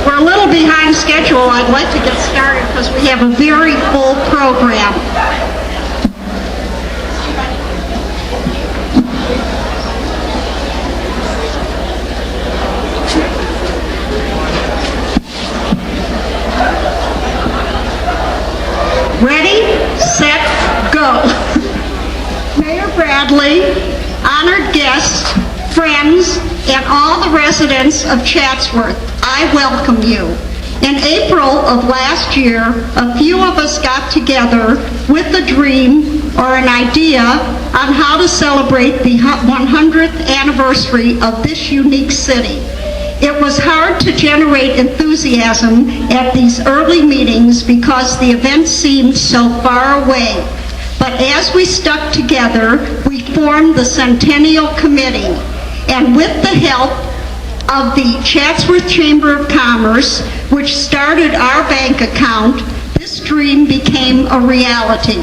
We're a little behind schedule. I'd like to get started because we have a very full program. Ready, set, go. Mayor Bradley, honored guests, friends, and all the residents of Chatsworth, I welcome you. In April of last year, a few of us got together with a dream or an idea on how to celebrate the 100th anniversary of this unique city. It was hard to generate enthusiasm at these early meetings because the event seemed so far away. But as we stuck together, we formed the Centennial Committee, and with the help of the Chatsworth Chamber of Commerce, which started our bank account, this dream became a reality.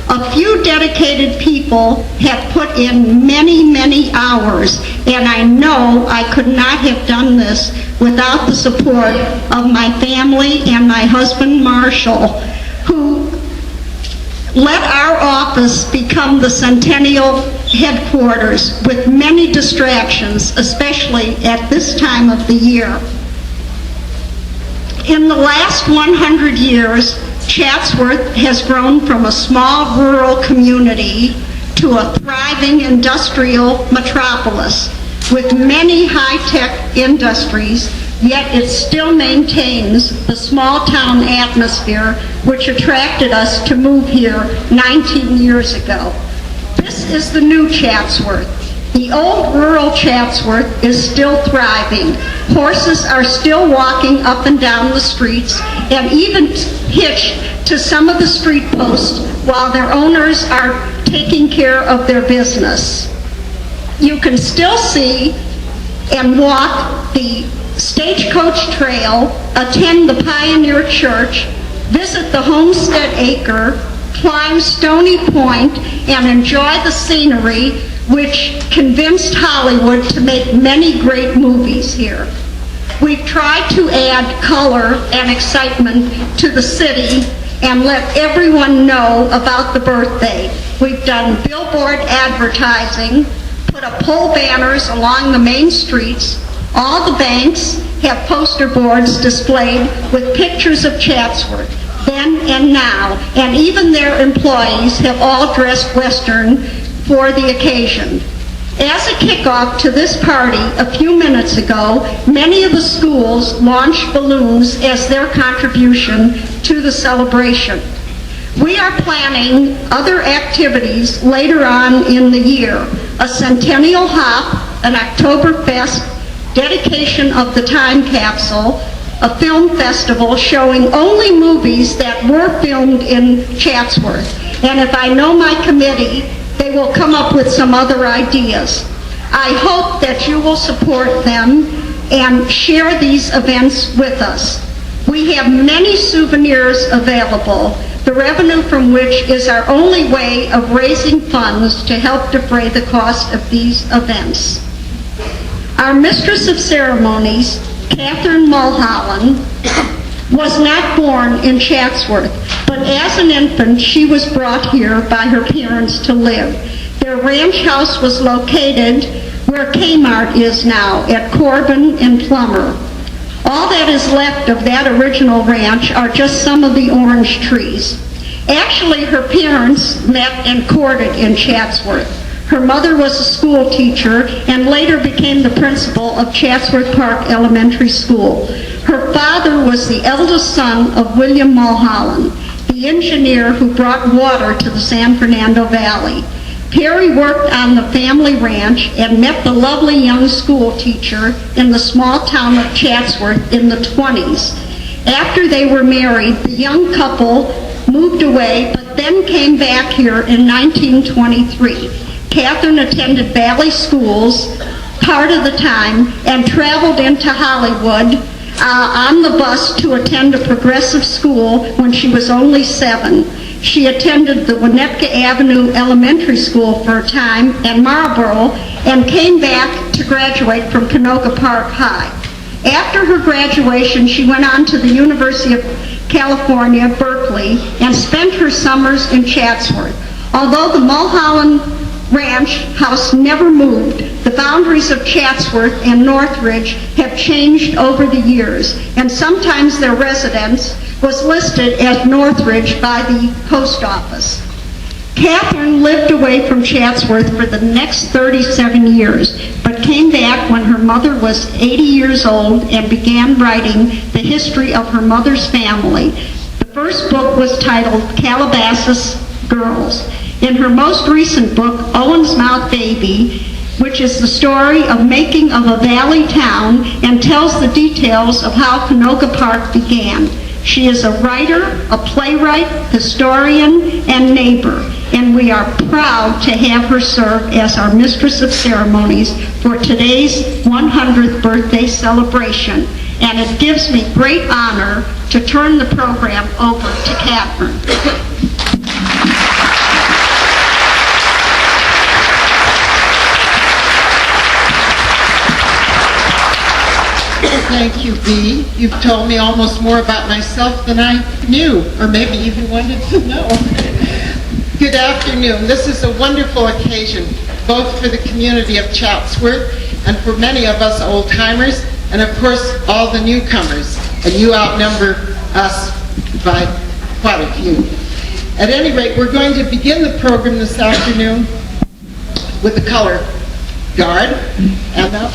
A few dedicated people have put in many, many hours, and I know I could not have done this without the support of my family and my husband, Marshall, who let our office become the Centennial headquarters with many distractions, especially at this time of the year. In the last 100 years, Chatsworth has grown from a small rural community to a thriving industrial metropolis with many high-tech industries, yet it still maintains the small-town atmosphere which attracted us to move here 19 years ago. This is the new Chatsworth. The old rural Chatsworth is still thriving. Horses are still walking up and down the streets and even hitched to some of the street posts while their owners are taking care of their business. You can still see and walk the Stagecoach Trail, attend the Pioneer Church, visit the Homestead Acre, climb Stony Point, and enjoy the scenery which convinced Hollywood to make many great movies here. We've tried to add color and excitement to the city and let everyone know about the birthday. We've done billboard advertising, put up pole banners along the main streets. All the banks have poster boards displayed with pictures of Chatsworth, then and now, and even their employees have all dressed Western for the occasion. As a kickoff to this party a few minutes ago, many of the schools launched balloons as their contribution to the celebration. We are planning other activities later on in the year, a Centennial Hop, an Oktoberfest, dedication of the time capsule, a film festival showing only movies that were filmed in Chatsworth. And if I know my committee, they will come up with some other ideas. I hope that you will support them and share these events with us. We have many souvenirs available, the revenue from which is our only way of raising funds to help defray the cost of these events. Our Mistress of Ceremonies, Catherine Mulholland, was not born in Chatsworth, but as an infant she was brought here by her parents to live. Their ranch house was located where Kmart is now, at Corbin and Plummer. All that is left of that original ranch are just some of the orange trees. Actually, her parents met and courted in Chatsworth. Her mother was a school teacher and later became the principal of Chatsworth Park Elementary School. Her father was the eldest son of William Mulholland, the engineer who brought water to the San Fernando Valley. Perry worked on the family ranch and met the lovely young school teacher in the small town of Chatsworth in the 20s. After they were married, the young couple moved away, but then came back here in 1923. Catherine attended Valley schools part of the time and traveled into Hollywood on the bus to attend a progressive school when she was only 7. She attended the Winnetka Avenue Elementary School for a time in Marlboro and came back to graduate from Canoga Park High. After her graduation, she went on to the University of California, Berkeley, and spent her summers in Chatsworth. Although the Mulholland Ranch house never moved, the boundaries of Chatsworth and Northridge have changed over the years, and sometimes their residence was listed as Northridge by the post office. Catherine lived away from Chatsworth for the next 37 years, but came back when her mother was 80 years old and began writing the history of her mother's family. The first book was titled Calabasas Girls. In her most recent book, Owen's Mouth Baby, which is the story of making of a valley town and tells the details of how Canoga Park began. She is a writer, a playwright, historian, and neighbor, and we are proud to have her serve as our Mistress of Ceremonies for today's 100th birthday celebration. And it gives me great honor to turn the program over to Catherine. Thank you, Bee. You've told me almost more about myself than I knew, or maybe even wanted to know. Good afternoon. This is a wonderful occasion, both for the community of Chatsworth and for many of us old-timers, and of course, all the newcomers. And you outnumber us by quite a few. At any rate, we're going to begin the program this afternoon with the color guard. And now,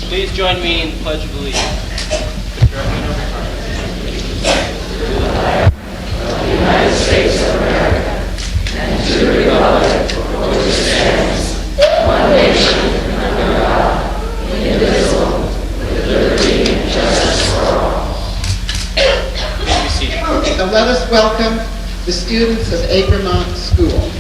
please join me in the Pledge of Allegiance. Put your right hand over your heart. Of the United States of America, and to the republic for which it stands, one nation, under God, indivisible, with liberty and justice for all. Please be seated. so let us welcome the students of Abremont School.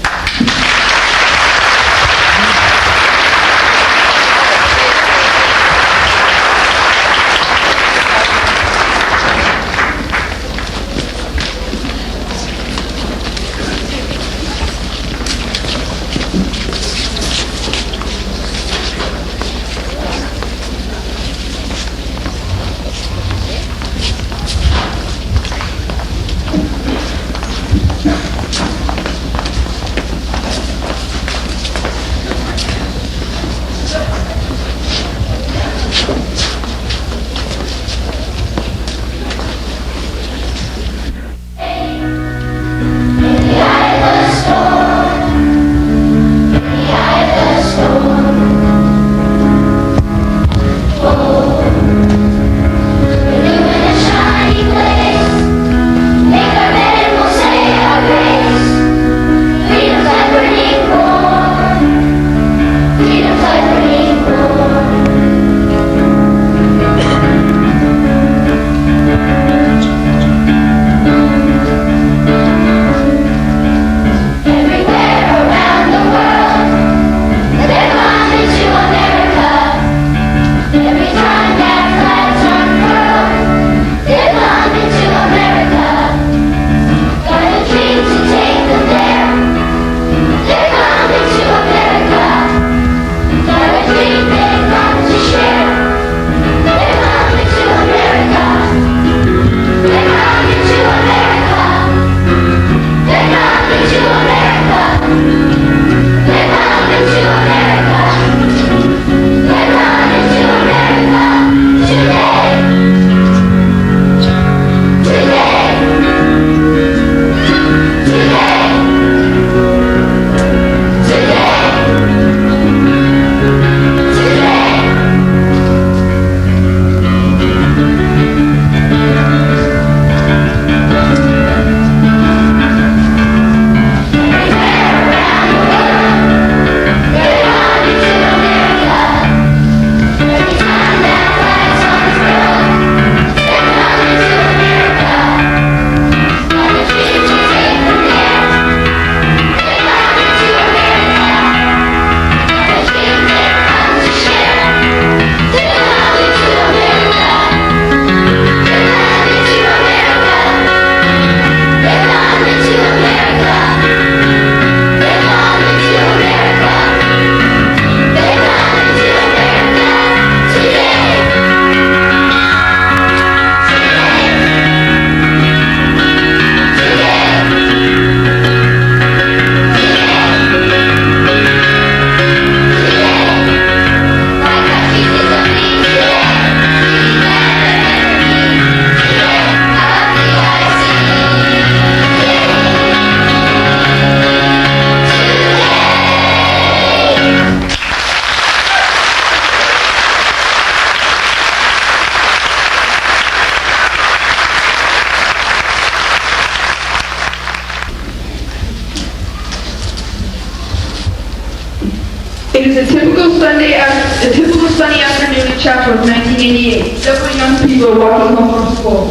is a typical sunny afternoon in Chatsworth, 1988. Several young people are walking home from school.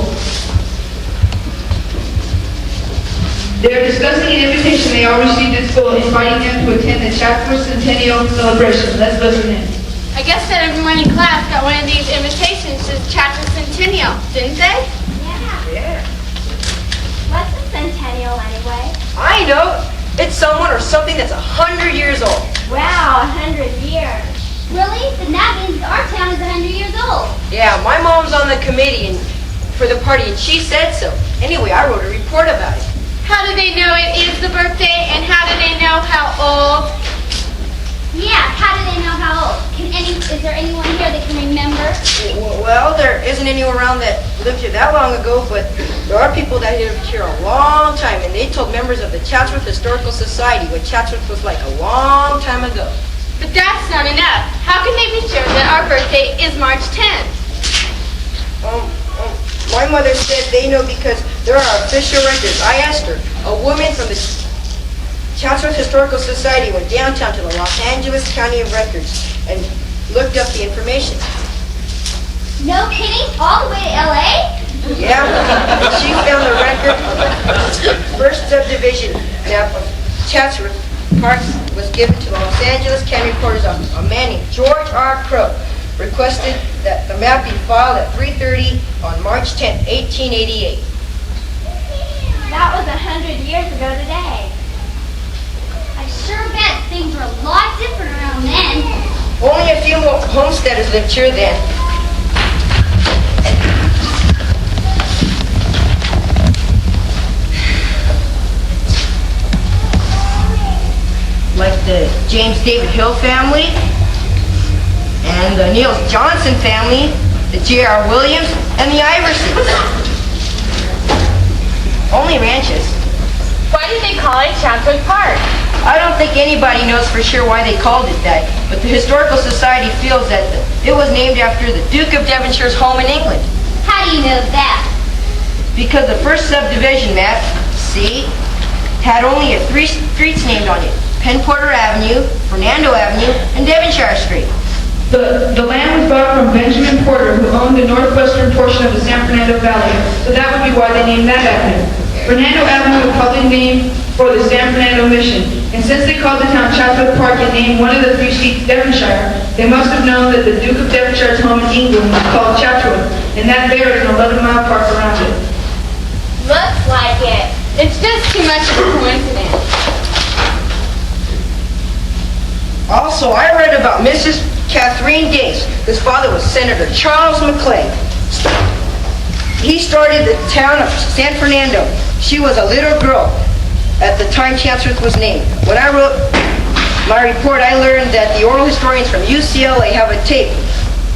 They are discussing an invitation they all received at school, inviting them to attend the Chatsworth Centennial celebration. Let's listen in. I guess that everyone in class got one of these invitations to Chatsworth Centennial, didn't they? Yeah. What's a centennial anyway? I know. It's someone or something that's 100 years old. Wow, 100 years. Really? Then that means our town is 100 years old. Yeah, my mom's on the committee for the party, and she said so. Anyway, I wrote a report about it. How do they know it is the birthday, and how do they know how old? Yeah, how do they know how old? Is there anyone here that can remember? Well, there isn't anyone around that lived here that long ago, but there are people that lived here a long time, and they told members of the Chatsworth Historical Society what Chatsworth was like a long time ago. But that's not enough. How can they be sure that our birthday is March 10th? My mother said they know because there are official records. I asked her. A woman from the Chatsworth Historical Society went downtown to the Los Angeles County of Records and looked up the information. No kidding? All the way to L.A.? Yeah, she found the record of the first subdivision map of Chatsworth Parks was given to the Los Angeles County Recorder's Office. A man named George R. Crow requested that the map be filed at 3:30 on March 10, 1888. That was 100 years ago today. I sure bet things were a lot different around then. Only a few more homesteaders lived here then. Like the James David Hill family, and the Niels Johnson family, the J.R. Williams, and the Iversons. Only ranches. Why do they call it Chatsworth Park? I don't think anybody knows for sure why they called it that, but the Historical Society feels that it was named after the Duke of Devonshire's home in England. How do you know that? Because the first subdivision map, see, had only 3 streets named on it. Penn Porter Avenue, Fernando Avenue, and Devonshire Street. The land was bought from Benjamin Porter, who owned the northwestern portion of the San Fernando Valley, so that would be why they named that avenue. Fernando Avenue was probably named for the San Fernando Mission, and since they called the town Chatsworth Park and named one of the 3 streets Devonshire, they must have known that the Duke of Devonshire's home in England was called Chatsworth, and that bears an 11-mile park around it. Looks like it. It's just too much of a coincidence. Also, I read about Mrs. Catherine Gates, whose father was Senator Charles McClay. He started the town of San Fernando. She was a little girl at the time Chatsworth was named. When I wrote my report, I learned that the oral historians from UCLA have a tape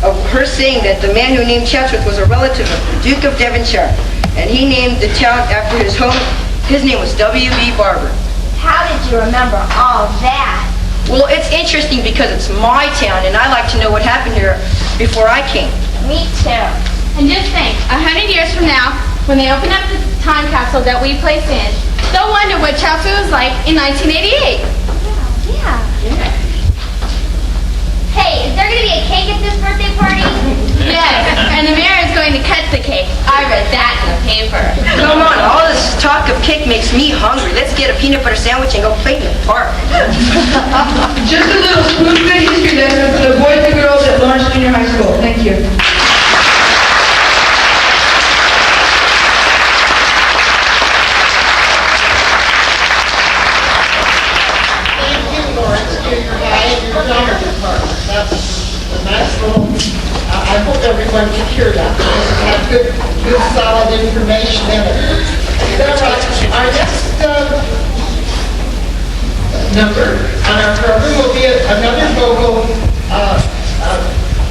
of her saying that the man who named Chatsworth was a relative of the Duke of Devonshire, and he named the town after his home. His name was W.B. Barber. How did you remember all that? Well, it's interesting because it's my town, and I like to know what happened here before I came. Me too. And just think, 100 years from now, when they open up the time capsule that we place in, they'll wonder what Chatsworth was like in 1988. Yeah. Hey, is there going to be a cake at this birthday party? Yes, and the mayor is going to cut the cake. I read that in the paper. Come on, all this talk of cake makes me hungry. Let's get a peanut butter sandwich and go play in the park. Just a little spoon-fed history lesson for the boys and girls at Lawrence Junior High School. Thank you. Thank you, Lawrence Junior High, and your drama department. That's a nice little, I hope everyone can hear that, because it had good solid information in it. Then our next number on our program will be another vocal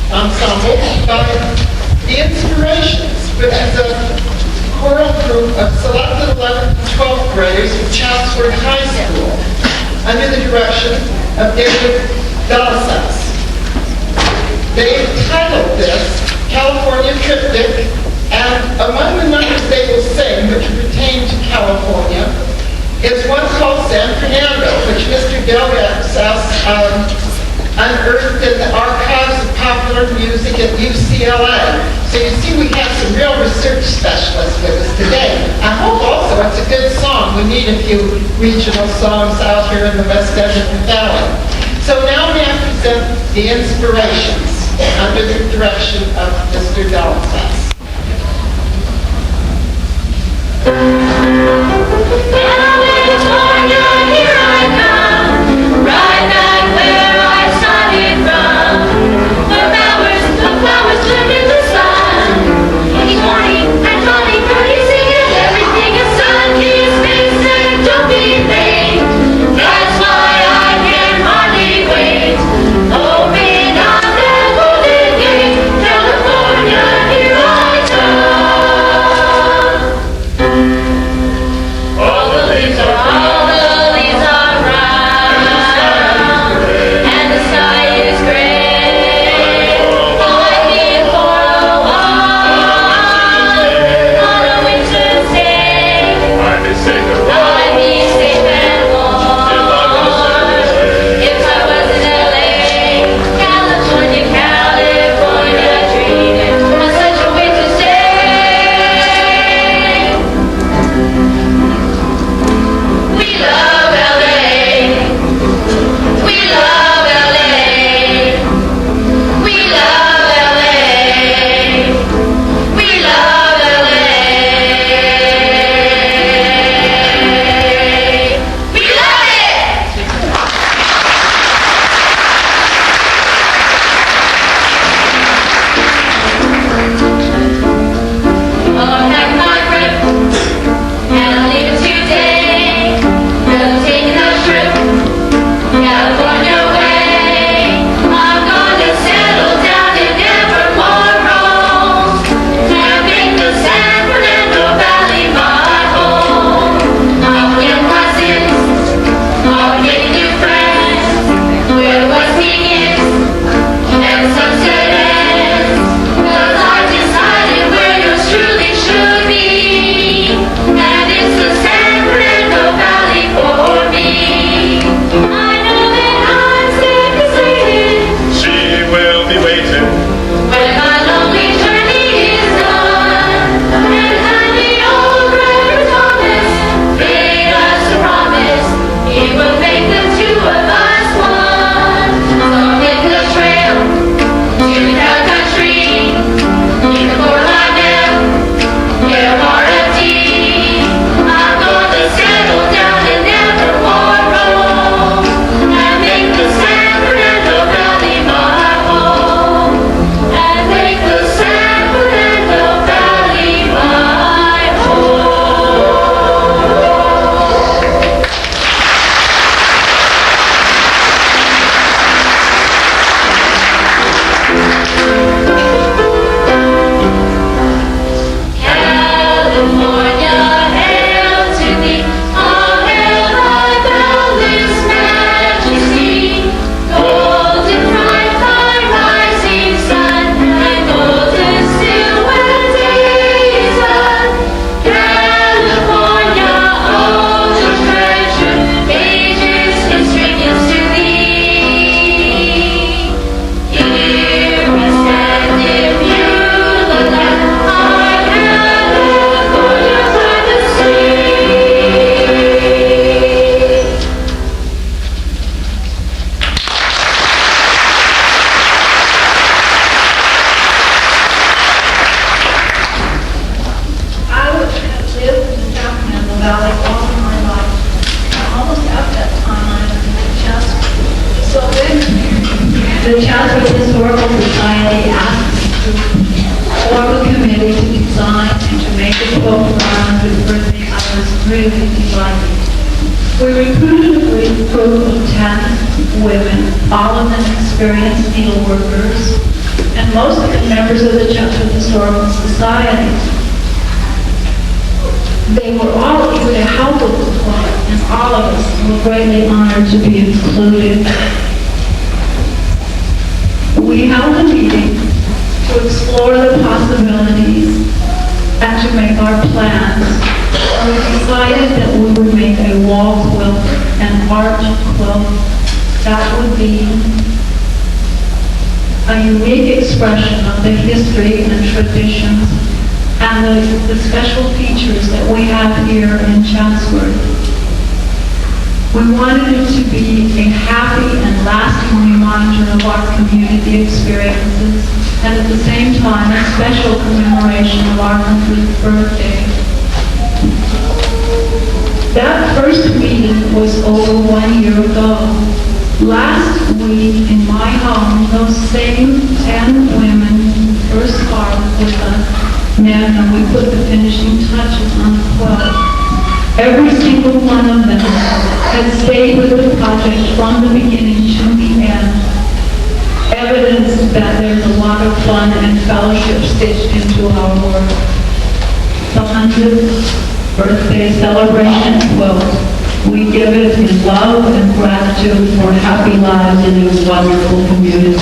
ensemble by The Inspirations, which is a choral group of selected 11th and 12th graders at Chatsworth High School, under the direction of David Belasas. They entitled this California Triptych, and among the numbers they will sing, which pertain to California, is one called San Fernando, which Mr. Delgas unearthed in the archives of popular music at UCLA. So you see we have some real research specialists with us today. I hope also it's a good song. We need a few regional songs out here in the West Edmonton Valley. So now may I present the inspirations under the direction of Mr. Dellenfest. California, here I come, right back where I started from. The flowers bloom in the sun. Each morning and calling birdies singing, everything is sun-kissed face and don't be late. That's why I can hardly wait. Open up that golden gate, California, here I come. All the leaves are brown, and the sky is gray. I've been for a while on a winter's day. I'd be safe and warm if I was in LA. California, California, dreaming on such a winter's day. We love LA. We love LA. We love LA. We love LA. We love it. I'll pack my grip and I'll leave it today. I'm taking a trip California way. I'm gonna settle down and never more roam, and make the San Fernando Valley my home. I'll get cousins, I'll make new friends, where the West begins and the sunset ends. 'Cause I decided where yours truly should be, and it's the San Fernando Valley for me. I know that I'm safe to say She will be waiting. when my lonely journey is done, and honey, old Reverend Thomas made us a promise he would make the two of us one. So hit the trail to the country, even for Lionel, KMRFD. I'm gonna settle down and never more roam, and make the San Fernando Valley my home, and make the San Fernando Valley my home. California, hail to thee, all hail thy boundless majesty. Golden bright thy rising sun, and golden still when day is done. California, all the treasure ages history gives to thee. Here we stand in beautiful land, our California by the sea. I have lived in the San Fernando Valley all of my life. Almost at that time, I was in Chatsworth. So when the Chatsworth Historical Society asked me to form a committee to design and to make a book for our 100th birthday, I was really delighted. We recruited a great group of 10 women, all of them experienced needle workers, and most of them members of the Chatsworth Historical Society. They were all eager to help with the book, and all of us were greatly honored to be included. We held a meeting to explore the possibilities and to make our plans. We decided that we would make a wall quilt, an art quilt that would be a unique expression of the history and traditions and the special features that we have here in Chatsworth. We wanted it to be a happy and lasting reminder of our community experiences, and at the same time, a special commemoration of our 100th birthday. That first meeting was over 1 year ago. Last week in my home, those same 10 women who first started with us met, and we put the finishing touches on the quilt. Every single one of them had stayed with the project from the beginning to the end. Evidence that there's a lot of fun and fellowship stitched into our work. The 100th birthday celebration quilt. We give it in love and gratitude for happy lives in this wonderful community.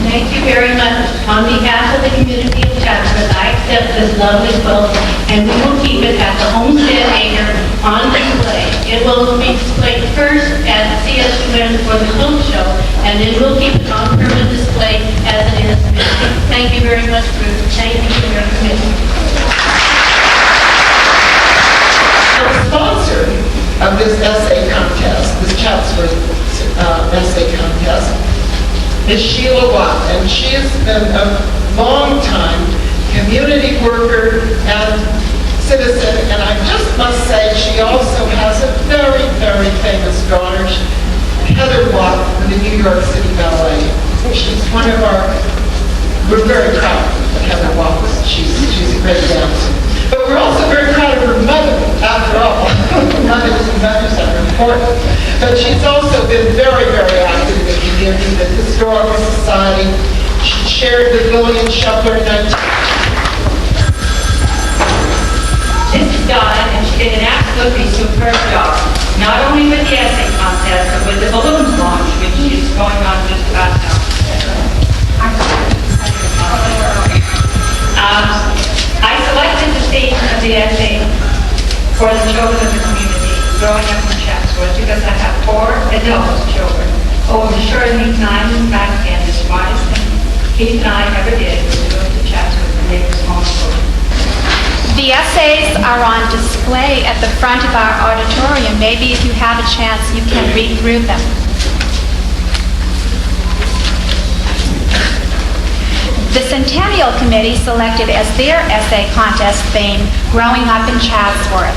Thank you very much. On behalf of the community of Chatsworth, I accept this lovely quilt, and we will keep it at the Homestead Acre on display. It will be displayed first at CSUN for the quilt show, and then we'll keep it on permanent display as it is missing. Thank you very much, Ruth. Thank you for your commitment. The sponsor of this essay contest, this Chatsworth essay contest, is Sheila Watt, and she has been a long-time community worker and citizen, and I just must say she also has a very, very famous daughter, Heather Watt, from the New York City Ballet. She's one of our, we're very proud of Heather Watt. She's a great dancer. But we're also very proud of her mother, after all. Mothers are important. But she's also been very, very active in the community, the Historical Society. She chaired the William Shepler 19. This is Donna, and she did an absolutely superb job, not only with the essay contest, but with the balloon launch, which is going on just about now. I selected the theme of the essay for the children of the community growing up in Chatsworth because I have 4 adult children who I'm sure these 9 in fact and as smartest thing Keith and I ever did was to go to Chatsworth and make a small school. The essays are on display at the front of our auditorium. Maybe if you have a chance, you can read through them. The Centennial Committee selected as their essay contest theme, Growing Up in Chatsworth.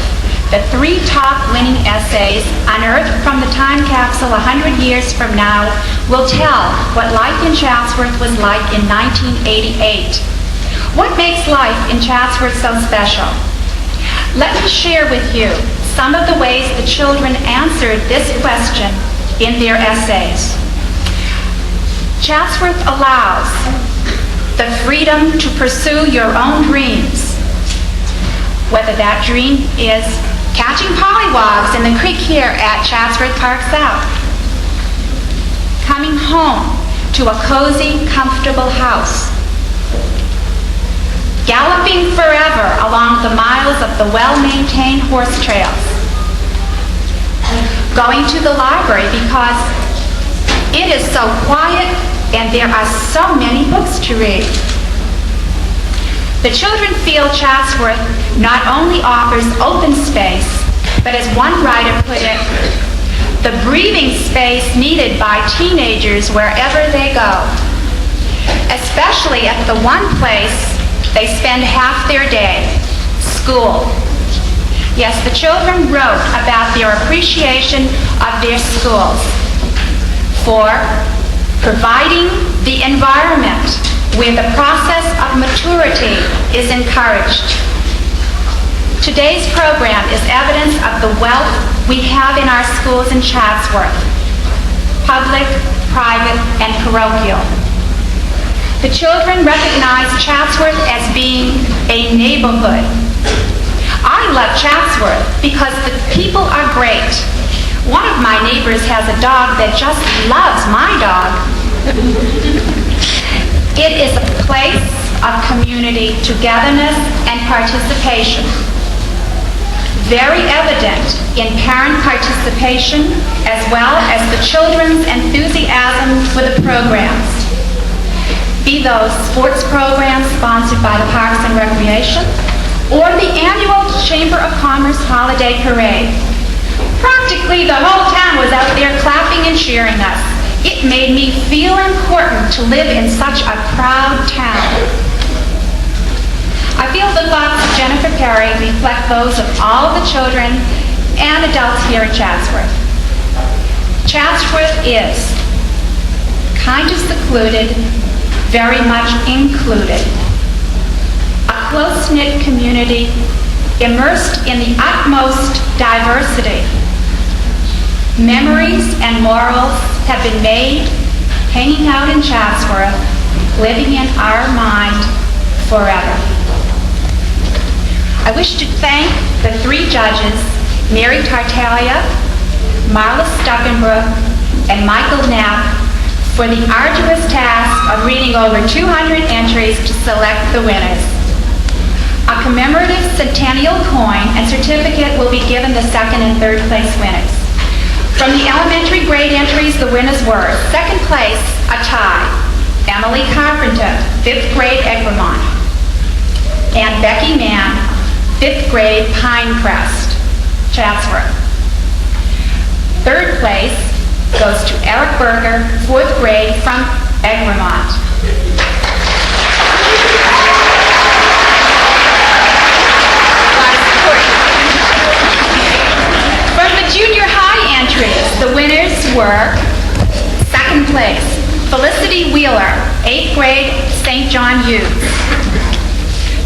The 3 top winning essays, unearthed from the time capsule 100 years from now, will tell what life in Chatsworth was like in 1988. What makes life in Chatsworth so special? Let me share with you some of the ways the children answered this question in their essays. Chatsworth allows the freedom to pursue your own dreams, whether that dream is catching pollywogs in the creek here at Chatsworth Park South, coming home to a cozy, comfortable house, galloping forever along the miles of the well-maintained horse trails, going to the library because it is so quiet and there are so many books to read. The children feel Chatsworth not only offers open space, but as one writer put it, the breathing space needed by teenagers wherever they go, especially at the one place they spend half their day, school. Yes, the children wrote about their appreciation of their schools for providing the environment where the process of maturity is encouraged. Today's program is evidence of the wealth we have in our schools in Chatsworth, public, private, and parochial. The children recognize Chatsworth as being a neighborhood. I love Chatsworth because the people are great. One of my neighbors has a dog that just loves my dog. It is a place of community togetherness and participation. Very evident in parent participation as well as the children's enthusiasm for the programs. Be those sports programs sponsored by the Parks and Recreation or the annual Chamber of Commerce Holiday Parade. Practically the whole town was out there clapping and cheering us. It made me feel important to live in such a proud town. I feel the thoughts of Jennifer Perry reflect those of all the children and adults here in Chatsworth. Chatsworth is kind of secluded, very much included. A close-knit community immersed in the utmost diversity. Memories and morals have been made hanging out in Chatsworth, living in our mind forever. I wish to thank the 3 judges, Mary Tartaglia, Marla Stuckenbrook, and Michael Knapp, for the arduous task of reading over 200 entries to select the winners. A commemorative centennial coin and certificate will be given the 2nd and 3rd place winners. From the elementary grade entries, the winners were: 2nd place, a tie, Emily Carpenter, 5th grade Egremont, and Becky Mann, 5th grade Pinecrest, Chatsworth. 3rd place goes to Eric Berger, 4th grade from Egremont. From the junior high entries, the winners were: 2nd place, Felicity Wheeler, 8th grade St. John Youth.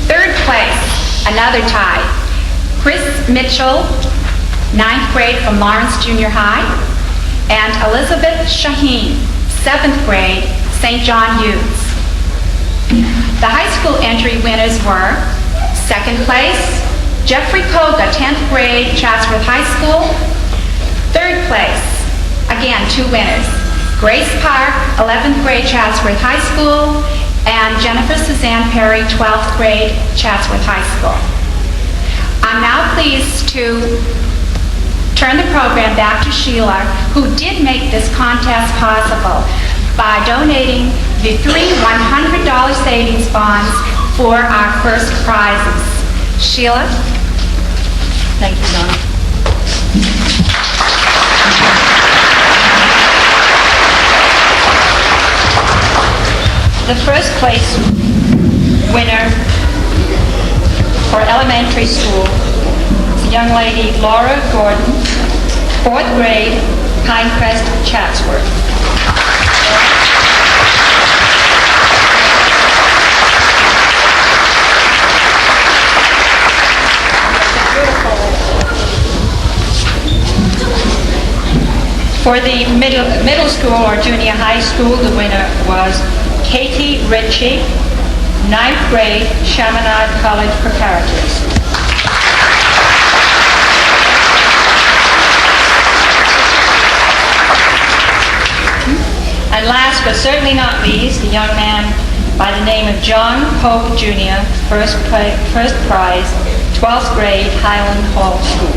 3rd place, another tie, Chris Mitchell, 9th grade from Lawrence Junior High, and Elizabeth Shaheen, 7th grade, St. John Youths. The high school entry winners were: 2nd place, Jeffrey Koga, 10th grade, Chatsworth High School. 3rd place, again, 2 winners, Grace Park, 11th grade, Chatsworth High School, and Jennifer Suzanne Perry, 12th grade, Chatsworth High School. I'm now pleased to turn the program back to Sheila, who did make this contest possible by donating the 3 $100 savings bonds for our first prizes. Sheila? Thank you, Donna. The first place winner for elementary school is the young lady Laura Gordon, 4th grade, Pinecrest, Chatsworth. For the middle school or junior high school, the winner was Katie Ritchie, 9th grade, Chaminade College Preparatory School. And last but certainly not least, the young man by the name of John Pope Jr., first prize, 12th grade, Highland Hall School.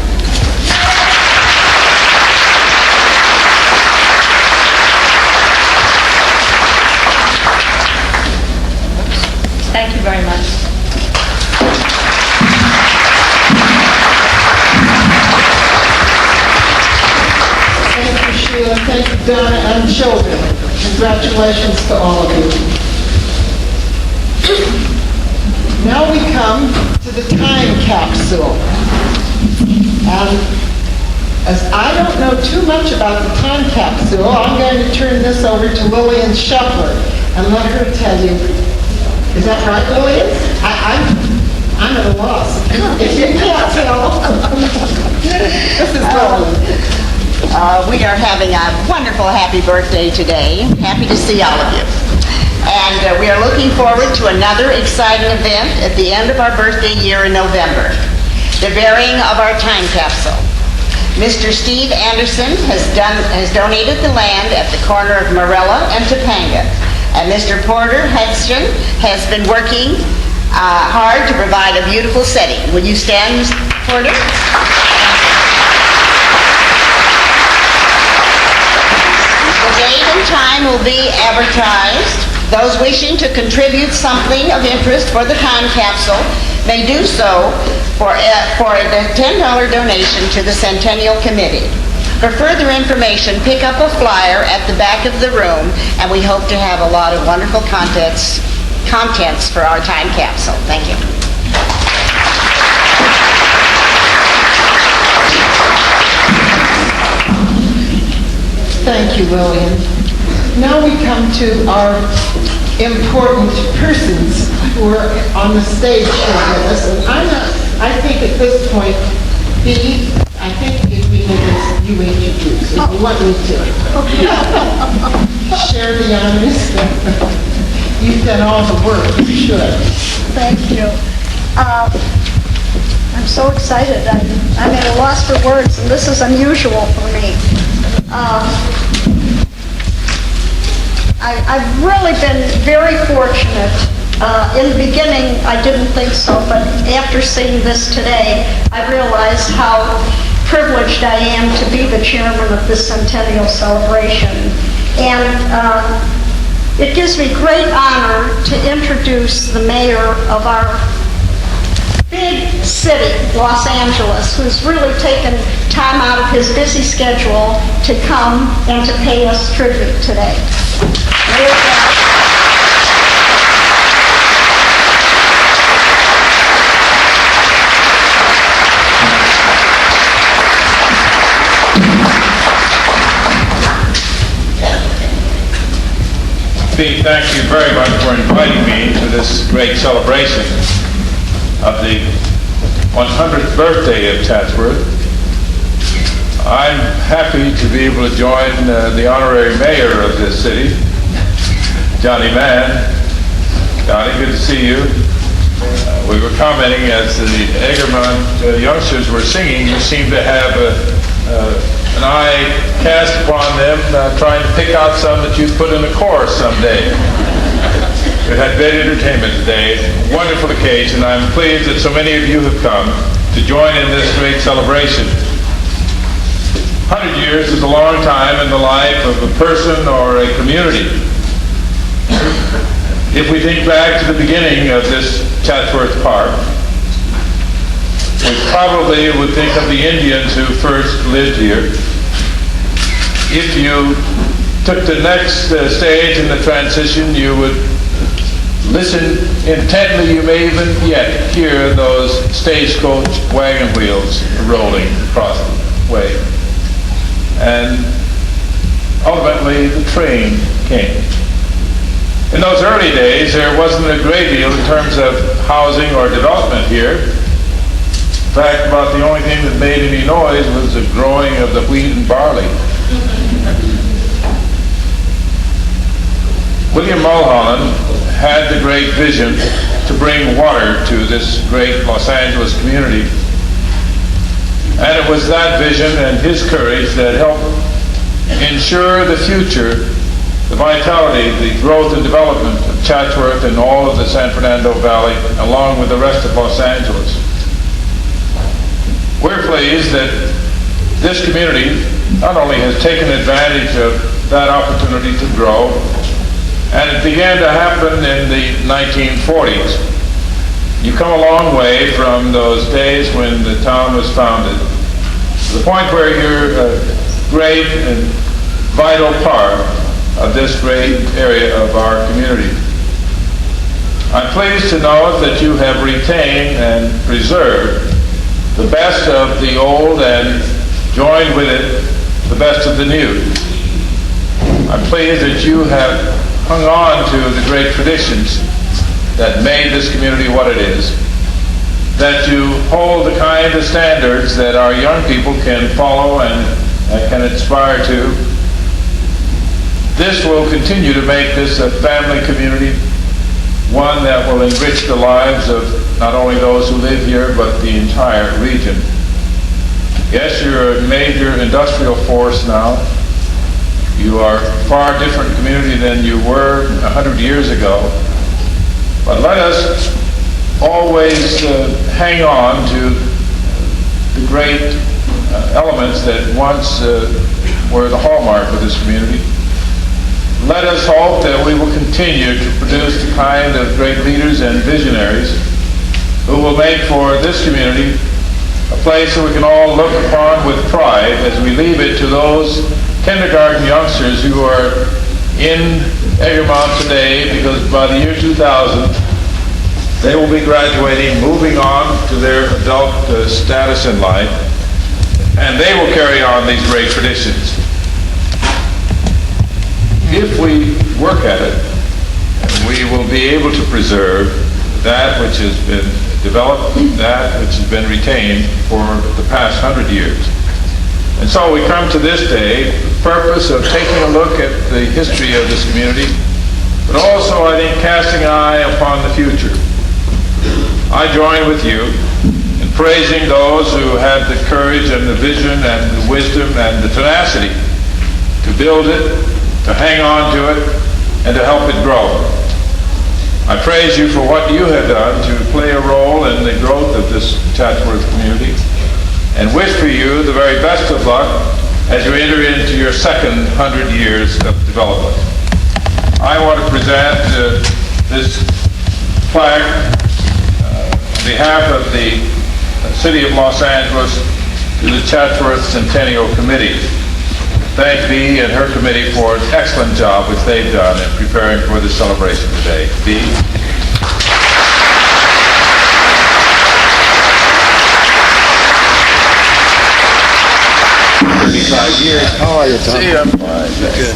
Thank you very much. Thank you, Sheila. Thank you, Donna and children. Congratulations to all of you. Now we come to the time capsule. And as I don't know too much about the time capsule, I'm going to turn this over to Lillian Shuffler and let her tell you. Is that right, Lillian? I'm at a loss. If you can't tell. This is Lillian. We are having a wonderful happy birthday today. Happy to see all of you. And we are looking forward to another exciting event at the end of our birthday year in November, the burying of our time capsule. Mr. Steve Anderson has donated the land at the corner of Marilla and Topanga And Mr. Porter Hudson has been working hard to provide a beautiful setting. Will you stand, Mr. Porter? The date and time will be advertised. Those wishing to contribute something of interest for the time capsule may do so for a $10 donation to the Centennial Committee. For further information, pick up a flyer at the back of the room, and we hope to have a lot of wonderful contents for our time capsule. Thank you. Thank you, Lillian. Now we come to our important persons who are on the stage here with us. And I think at this point, I think it'd be nice you introduce, if you want me to. Share the honors. You've done all the work, you should. Thank you. I'm so excited. I'm at a loss for words, and this is unusual for me. I've really been very fortunate. In the beginning, I didn't think so, but after seeing this today, I realized how privileged I am to be the chairman of this centennial celebration. And it gives me great honor to introduce the mayor of our big city, Los Angeles, who's really taken time out of his busy schedule to come and to pay us tribute today. Mayor Steve, thank you very much for inviting me to this great celebration of the 100th birthday of Chatsworth. I'm happy to be able to join the honorary mayor of this city, Johnny Mann. Johnny, good to see you. We were commenting as the Egerman youngsters were singing, you seem to have an eye cast upon them, trying to pick out some that you'd put in a chorus someday. We had great entertainment today, wonderful occasion. I'm pleased that so many of you have come to join in this great celebration. 100 years is a long time in the life of a person or a community. If we think back to the beginning of this Chatsworth Park, we probably would think of the Indians who first lived here. If you took the next stage in the transition, you would listen intently. You may even yet hear those stagecoach wagon wheels rolling across the way. And ultimately, the train came. In those early days, there wasn't a great deal in terms of housing or development here. In fact, about the only thing that made any noise was the growing of the wheat and barley. William Mulholland had the great vision to bring water to this great Los Angeles community. And it was that vision and his courage that helped ensure the future, the vitality, the growth and development of Chatsworth and all of the San Fernando Valley, along with the rest of Los Angeles. We're pleased that this community not only has taken advantage of that opportunity to grow, and it began to happen in the 1940s. You come a long way from those days when the town was founded to the point where you're a great and vital part of this great area of our community. I'm pleased to know that you have retained and preserved the best of the old and joined with it the best of the new. I'm pleased that you have hung on to the great traditions that made this community what it is, that you hold the kind of standards that our young people can follow and can aspire to. This will continue to make this a family community, one that will enrich the lives of not only those who live here, but the entire region. Yes, you're a major industrial force now, You are a far different community than you were 100 years ago. But let us always hang on to the great elements that once were the hallmark of this community. Let us hope that we will continue to produce the kind of great leaders and visionaries who will make for this community a place that we can all look upon with pride as we leave it to those kindergarten youngsters who are in Egremont today, because by the year 2000, they will be graduating, moving on to their adult status in life, and they will carry on these great traditions. If we work at it, we will be able to preserve that which has been developed, that which has been retained for the past 100 years. And so we come to this day, the purpose of taking a look at the history of this community, but also, I think, casting an eye upon the future. I join with you in praising those who had the courage and the vision and the wisdom and the tenacity to build it, to hang on to it, and to help it grow. I praise you for what you have done to play a role in the growth of this Chatsworth community, and wish for you the very best of luck as you enter into your second 100 years of development. I want to present this plaque on behalf of the City of Los Angeles to the Chatsworth Centennial Committee. Thank Bea and her committee for an excellent job which they've done in preparing for this celebration today. Bea? 35 years. How are you, Tom? See, I'm fine. Good.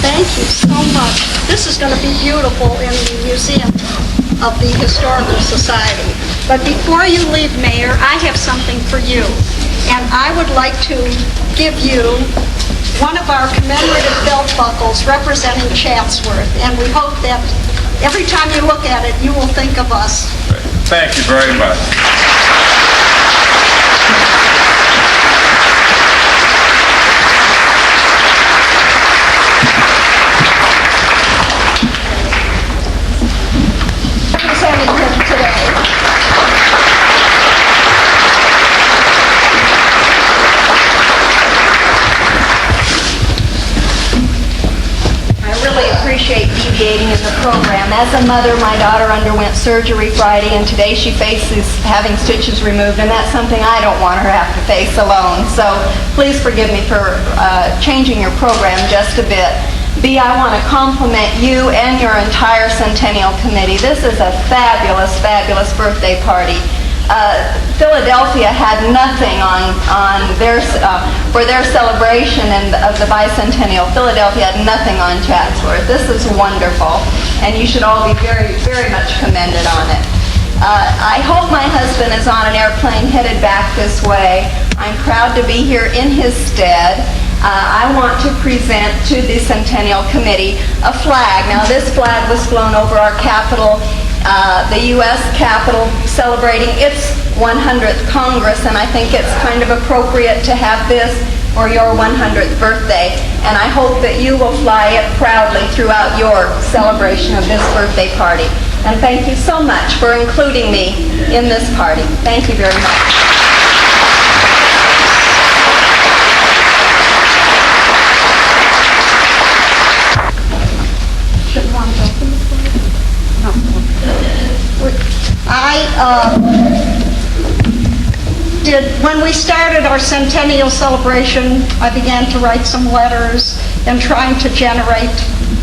Thank you so much. This is going to be beautiful in the Museum of the Historical Society. But before you leave, Mayor, I have something for you. And I would like to give you one of our commemorative belt buckles representing Chatsworth. And we hope that every time you look at it, you will think of us. Great. Thank you very much. Representing him today. I really appreciate deviating in the program. As a mother, my daughter underwent surgery Friday, and today she faces having stitches removed, and that's something I don't want her to have to face alone. So please forgive me for changing your program just a bit. Bea, I want to compliment you and your entire Centennial Committee. This is a fabulous, fabulous birthday party. Philadelphia had nothing on their for their celebration of the bicentennial. Philadelphia had nothing on Chatsworth. This is wonderful, and you should all be very, very much commended on it. I hope my husband is on an airplane headed back this way. I'm proud to be here in his stead. I want to present to the Centennial Committee a flag. Now, this flag was flown over our Capitol, the U.S. Capitol, celebrating its 100th Congress, and I think it's kind of appropriate to have this for your 100th birthday. And I hope that you will fly it proudly throughout your celebration of this birthday party. And thank you so much for including me in this party. Thank you very much. When we started our centennial celebration, I began to write some letters and trying to generate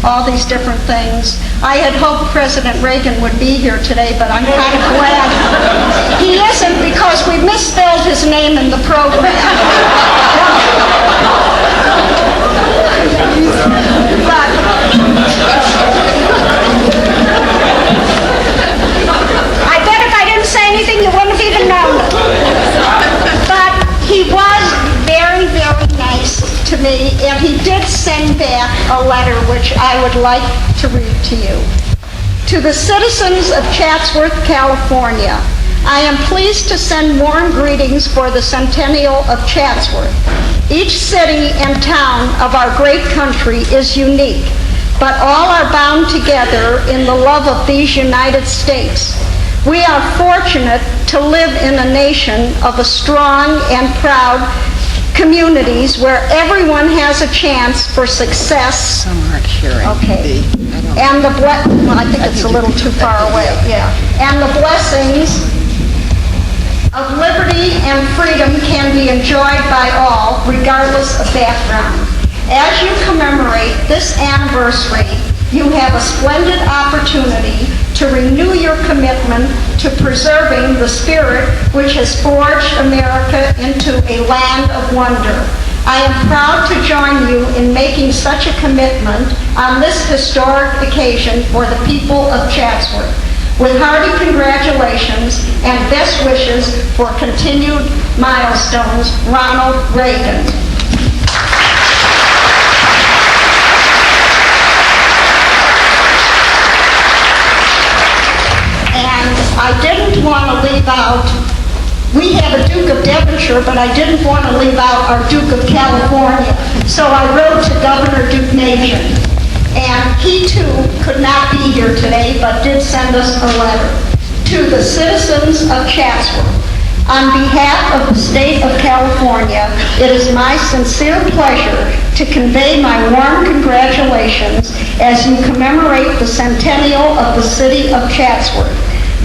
all these different things. I had hoped President Reagan would be here today, but I'm kind of glad he isn't, because we misspelled his name in the program. I bet if I didn't say anything, you wouldn't have even known it. But he was very, very nice to me, and he did send back a letter which I would like to read to you. To the citizens of Chatsworth, California, I am pleased to send warm greetings for the Centennial of Chatsworth. Each city and town of our great country is unique, but all are bound together in the love of these United States. We are fortunate to live in a nation of a strong and proud communities where everyone has a chance for success. Some aren't hearing. Okay. And I think it's a little too far away, yeah. And the blessings of liberty and freedom can be enjoyed by all, regardless of background. As you commemorate this anniversary, you have a splendid opportunity to renew your commitment to preserving the spirit which has forged America into a land of wonder. I am proud to join you in making such a commitment on this historic occasion for the people of Chatsworth. With hearty congratulations and best wishes for continued milestones, Ronald Reagan. And I didn't want to leave out, we have a Duke of Devonshire, but I didn't want to leave out our Duke of California. So I wrote to Governor Duke Nation. And he too could not be here today, but did send us a letter. To the citizens of Chatsworth, on behalf of the state of California, it is my sincere pleasure to convey my warm congratulations as you commemorate the centennial of the city of Chatsworth.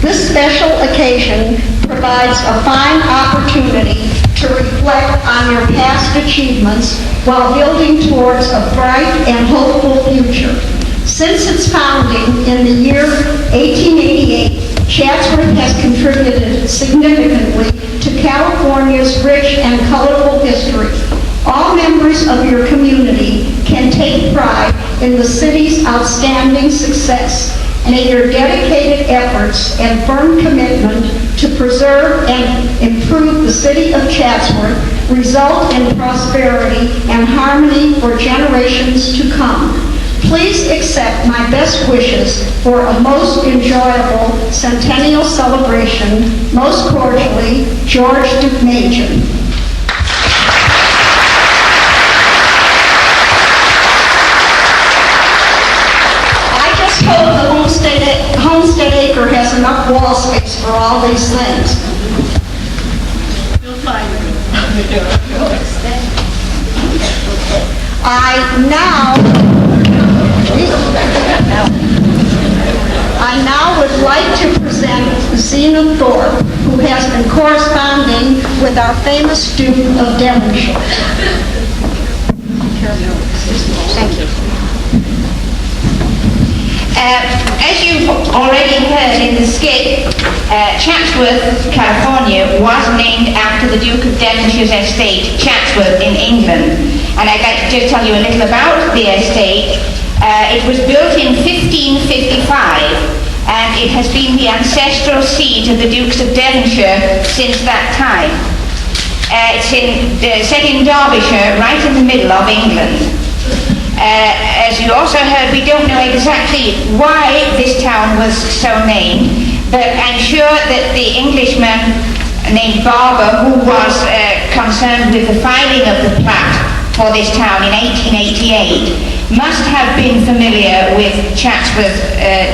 This special occasion provides a fine opportunity to reflect on your past achievements while building towards a bright and hopeful future. Since its founding in the year 1888, Chatsworth has contributed significantly to California's rich and colorful history. All members of your community can take pride in the city's outstanding success. May your dedicated efforts and firm commitment to preserve and improve the city of Chatsworth result in prosperity and harmony for generations to come. Please accept my best wishes for a most enjoyable centennial celebration. Most cordially, George Dukmajian. Hope the Homestead Acre has enough wall space for all these things. You'll find it. I now would like to present Zena Thorpe, who has been corresponding with our famous Duke of Devonshire. Thank you. As you've already heard in the skit, Chatsworth, California was named after the Duke of Devonshire's estate, Chatsworth, in England. And I'd like to just tell you a little about the estate. It was built in 1555, and it has been the ancestral seat of the Dukes of Devonshire since that time. It's set in Derbyshire, right in the middle of England. As you also heard, we don't know exactly why this town was so named, but I'm sure that the Englishman named Barber, who was concerned with the filing of the plat for this town in 1888, must have been familiar with Chatsworth,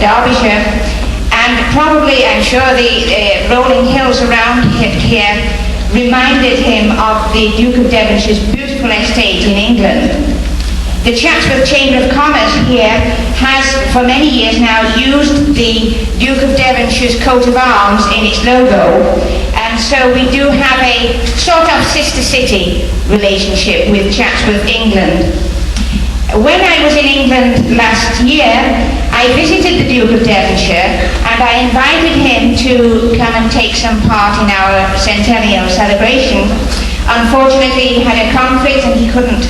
Derbyshire, and probably, I'm sure, the rolling hills around here reminded him of the Duke of Devonshire's beautiful estate in England. The Chatsworth Chamber of Commerce here has, for many years now, used the Duke of Devonshire's coat of arms in its logo, and so we do have a sort of sister city relationship with Chatsworth, England. When I was in England last year, I visited the Duke of Devonshire, and I invited him to come and take some part in our centennial celebration. Unfortunately, he had a conflict and he couldn't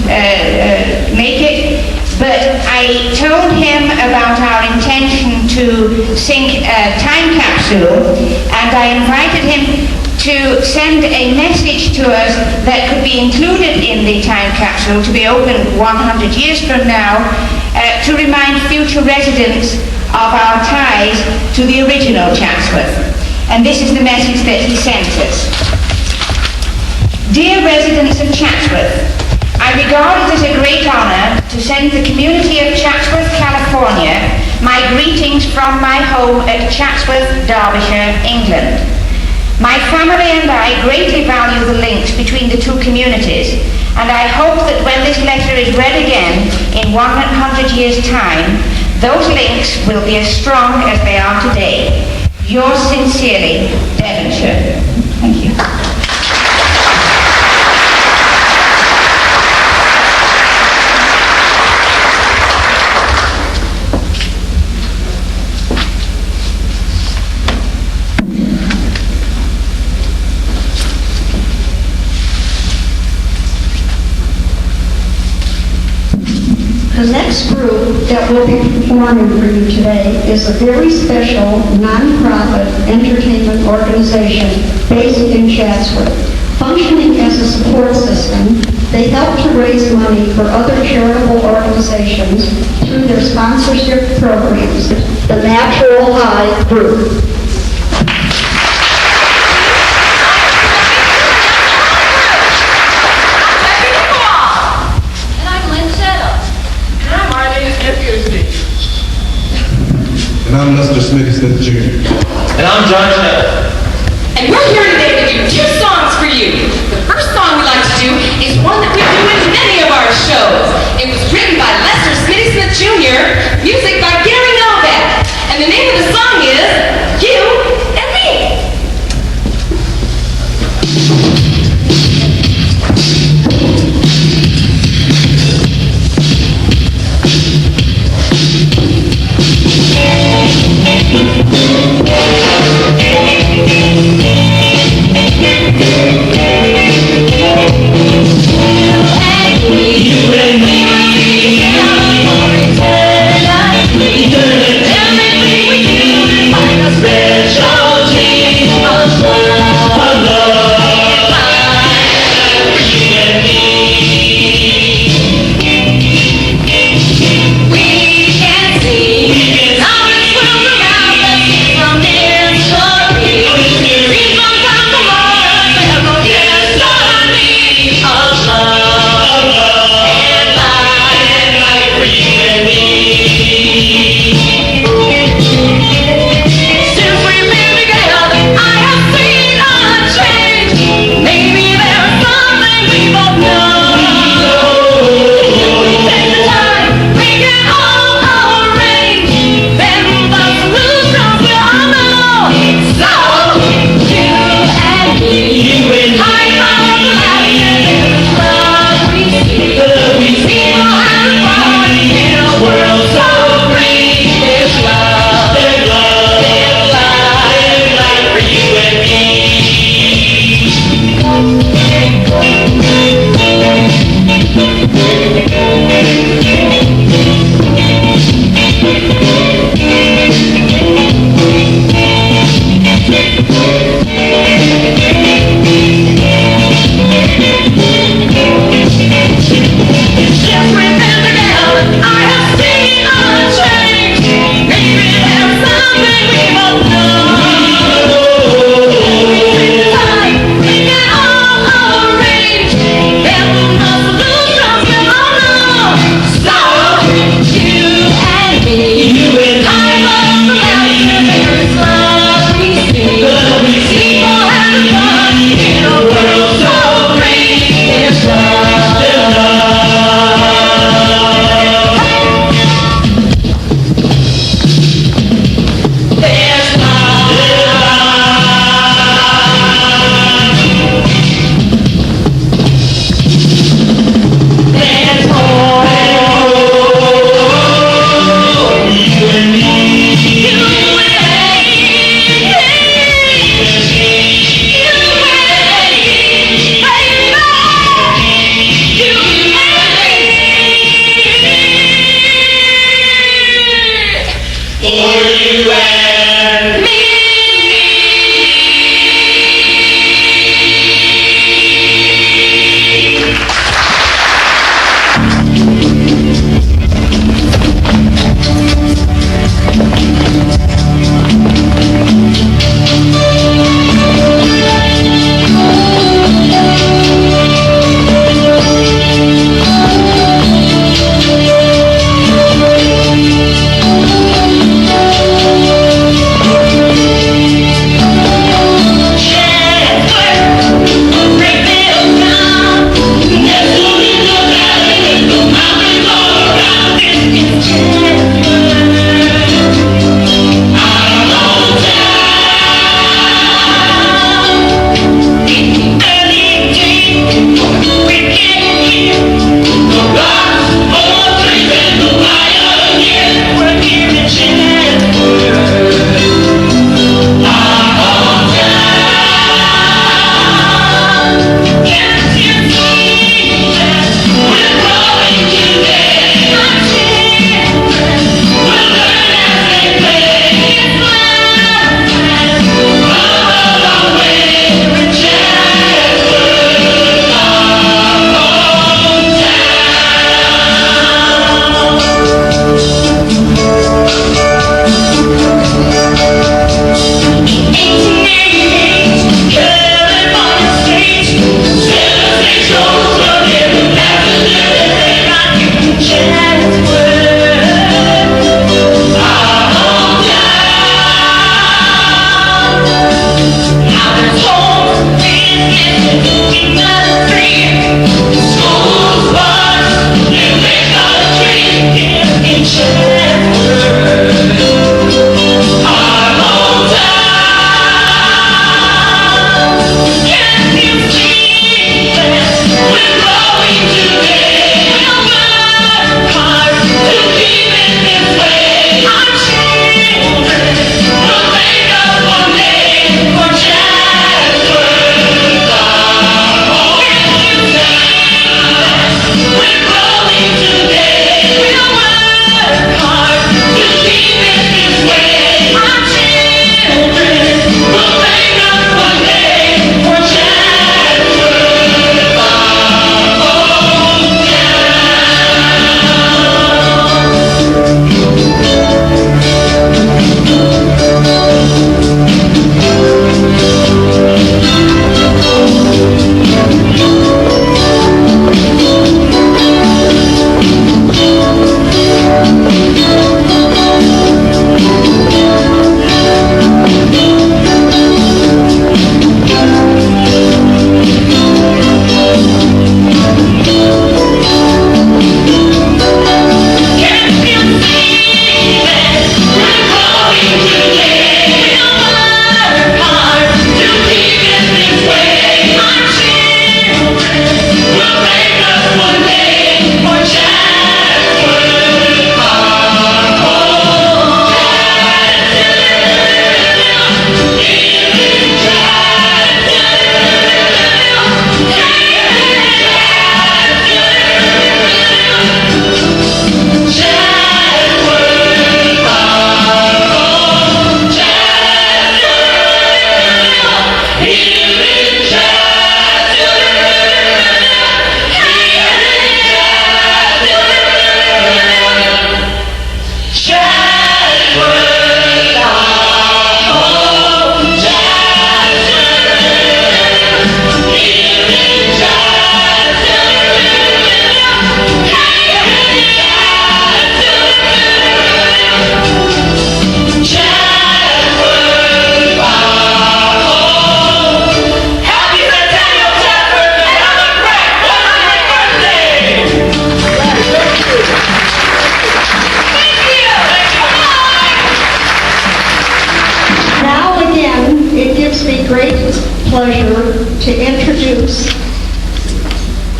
make it, but I told him about our intention to sink a time capsule, and I invited him to send a message to us that could be included in the time capsule to be opened 100 years from now to remind future residents of our ties to the original Chatsworth. And this is the message that he sent us. Dear residents of Chatsworth, I regard it as a great honor to send the community of Chatsworth, California, my greetings from my home at Chatsworth, Derbyshire, England. My family and I greatly value the links between the two communities, and I hope that when this letter is read again in 100 years' time, those links will be as strong as they are today. Yours sincerely, Devonshire. Thank you. The next group that will be performing for you today is a very special nonprofit entertainment organization based in Chatsworth. Functioning as a support system, they help to raise money for other charitable organizations through their sponsorship programs, the Natural High Group. And I'm Lester Smith Jr. And I'm John Taylor. And we're here today to do 2 songs for you. The first song we like to do is one that we do in many of our shows. It was written by Lester Smith Jr., music by Gary Novak. And the name of the song is You and Me.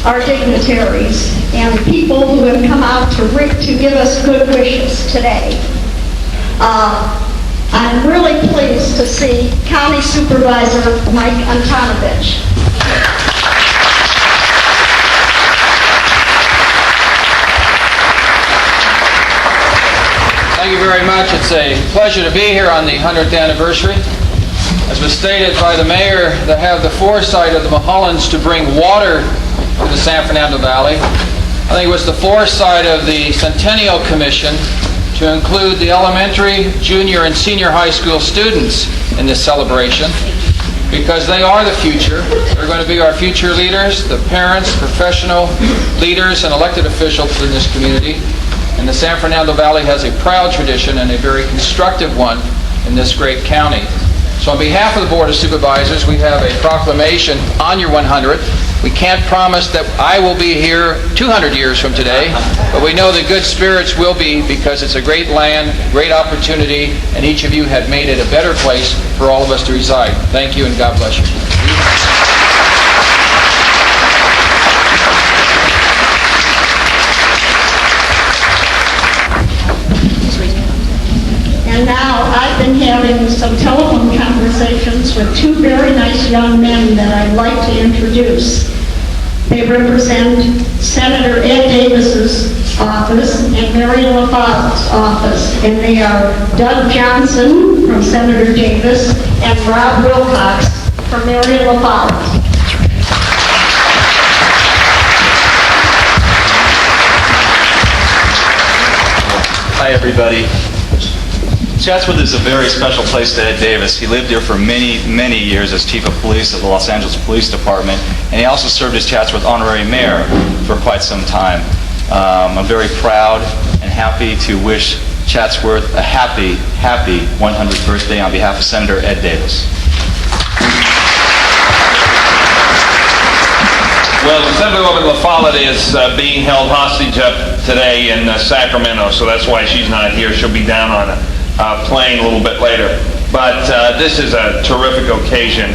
our dignitaries, and people who have come out to give us good wishes today. I'm really pleased to see County Supervisor Mike Antonovich. Thank you very much. It's a pleasure to be here on the 100th anniversary. As was stated by the mayor, they have the foresight of the Mulhollands to bring water to the San Fernando Valley. I think it was the foresight of the Centennial Commission to include the elementary, junior, and senior high school students in this celebration, because they are the future. They're going to be our future leaders, the parents, professional leaders, and elected officials in this community. And the San Fernando Valley has a proud tradition and a very constructive one in this great county. So on behalf of the Board of Supervisors, we have a proclamation on your 100th. We can't promise that I will be here 200 years from today, but we know that good spirits will be, because it's a great land, great opportunity, and each of you have made it a better place for all of us to reside. Thank you, and God bless you. And now I've been having some telephone conversations with two very nice young men that I'd like to introduce. They represent Senator Ed Davis's office and Mary LaFollette's office. And they are Doug Johnson from Senator Davis and Rob Wilcox from Mary LaFollette. Hi, everybody. Chatsworth is a very special place to Ed Davis. He lived here for many, many years as Chief of Police of the Los Angeles Police Department, and he also served as Chatsworth Honorary Mayor for quite some time. I'm very proud and happy to wish Chatsworth a happy, happy 100th birthday on behalf of Senator Ed Davis. Well, Assemblywoman LaFollette is being held hostage up today in Sacramento, so that's why she's not here. She'll be down on a plane a little bit later. But this is a terrific occasion,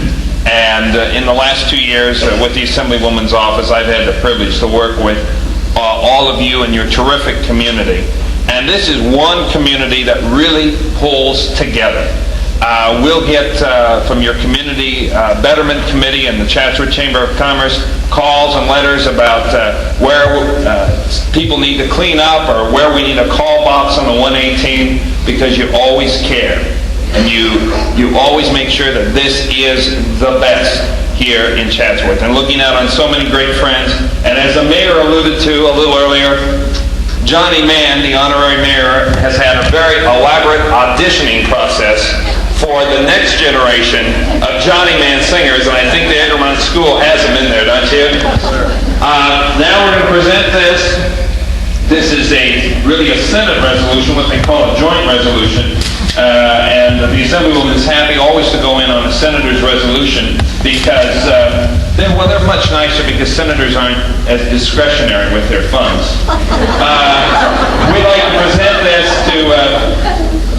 and in the last 2 years with the Assemblywoman's office, I've had the privilege to work with all of you and your terrific community. And this is one community that really pulls together. We'll get from your community betterment committee and the Chatsworth Chamber of Commerce calls and letters about where people need to clean up or where we need a call box on the 118, because you always care. And you always make sure that this is the best here in Chatsworth. And looking out on so many great friends, and as the mayor alluded to a little earlier, Johnny Mann, the honorary mayor, has had a very elaborate auditioning process for the next generation of Johnny Mann singers, and I think the Egremont School has them in there, don't you? Now we're going to present this. This is really a Senate resolution, what they call a joint resolution, and the Assemblywoman is happy always to go in on a senator's resolution because they're much nicer, because senators aren't as discretionary with their funds. We'd like to present this to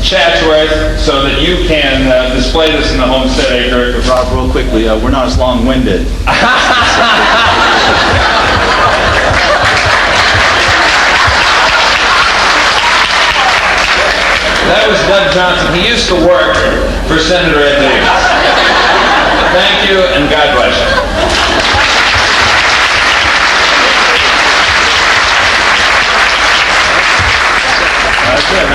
Chatsworth so that you can display this in the Homestead Acre. Rob, real quickly, we're not as long-winded. That was Doug Johnson. He used to work for Senator Ed Davis. Thank you, and God bless you. That's it,